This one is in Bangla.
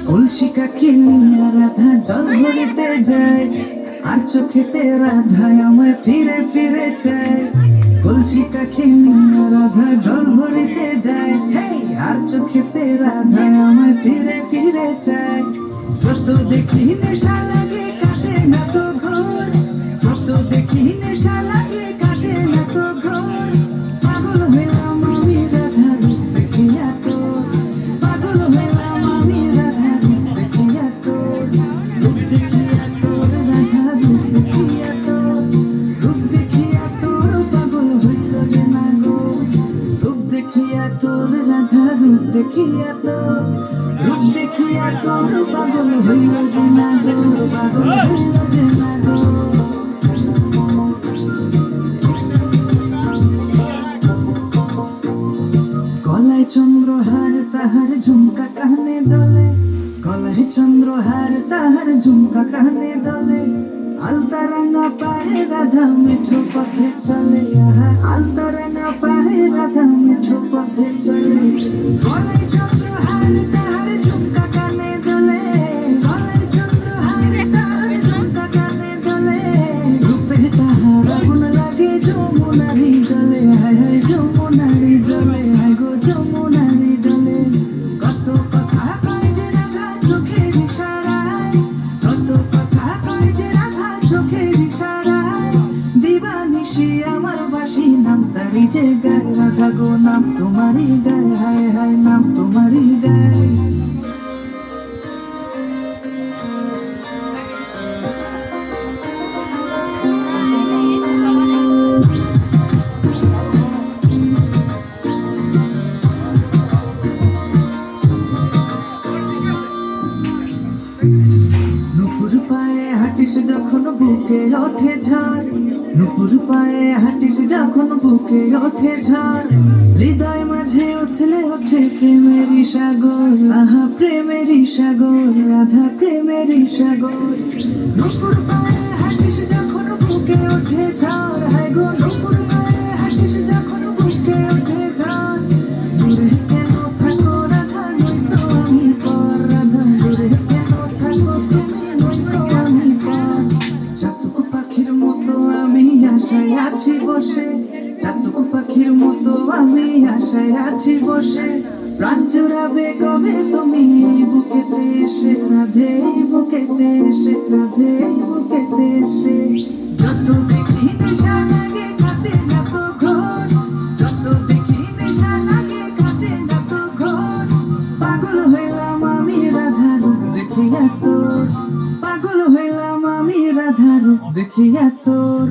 কলসিকাকে নিয়ে রাধা জল ভরিতে যায়, আর চোখেতে রাধা আমায় ফিরে ফিরে চায়। কলসিকাকে নিয়ে রাধা জল ভরিতে যায়, আর চোখেতে রাধা আমায় ফিরে ফিরে চায়। যত দেখি নেশা লাগে কাটে না তো ঘোর, যত দেখি নেশা লাগে কাটে না তো ঘোর। পাগল হইলাম আমি রাধা রূপ দেখিয়া তোর, পাগল হইলাম আমি রাধা রূপ দেখিয়া তোর। রূপ দেখিয়া তোর রাধা রূপ দেখিয়া তোর, রূপ দেখিয়া তোর পাগল হইল যে না গো। রূপ দেখিয়া তোর রাধা রূপ দেখিয়া তোর, রূপ দেখিয়া তোর পাগল হইল যে না গো, পাগল হইল যে না গো। গলায় চন্দ্রহার তাহার ঝুমকা কানে দলে, গলায় চন্দ্রহার তাহার ঝুমকা কানে দলে। আলতা রাঙা পায়ে রাধা মিঠো পথে চলে, আলতা রাঙা পায়ে রাধা মিঠো পথে চলে। গলায় চন্দ্রহার তাহার ঝুমকা কানে দলে, গলায় চন্দ্রহার তাহার ঝুমকা কানে দলে। রূপে তাহার আগুন লাগে যমুনারি জলে, হায় হায় যমুনারি জলে, হায় গো যমুনারি জলে। কত কথা কয় যে রাধা চোখের ইশারায়, কত কথা কয় যে রাধা চোখের ইশারায়। দিবানিশি আমার বাসি নাম তারি যে গায়, রাধা গো নাম তোমারই গায়, হায় হায় নাম তোমারই গায়। নুপুর পায়ে হাঁটিস যখন বুকে ওঠে ঝড়, নুপুর পায়ে হাঁটিস যখন বুকে ওঠে ঝড়। হৃদয় মাঝে উথলে ওঠে প্রেমেরই সাগর, আহা প্রেমেরই সাগর, রাধা প্রেমেরই সাগর। নুপুর পায়ে হাঁটিস যখন বুকে ওঠে ঝড়, হায় গো নুপুর পায়ে হাঁটিস যখন বুকে ওঠে ঝড়। দূরে কেন থাকো রাধা নয়তো আমি পর, রাধা দূরে কেন থাকো তুমি নয়তো আমি পর। চাতক পাখির মতো আমি আশায় আছি বসে, চাতক পাখির মতো আমি আশায় আছি বসে। প্রাণ জুড়াবে কবে তুমি এই বুকেতে এসে, রাধে এই বুকেতে এসে, রাধে এই বুকেতে এসে। যত দেখি নেশা লাগে কাটে না তো ঘোর, যত দেখি নেশা লাগে কাটে না তো ঘোর। পাগল হইলাম আমি রাধা রূপ দেখিয়া তোর, পাগল হইলাম আমি রাধা রূপ দেখিয়া তোর।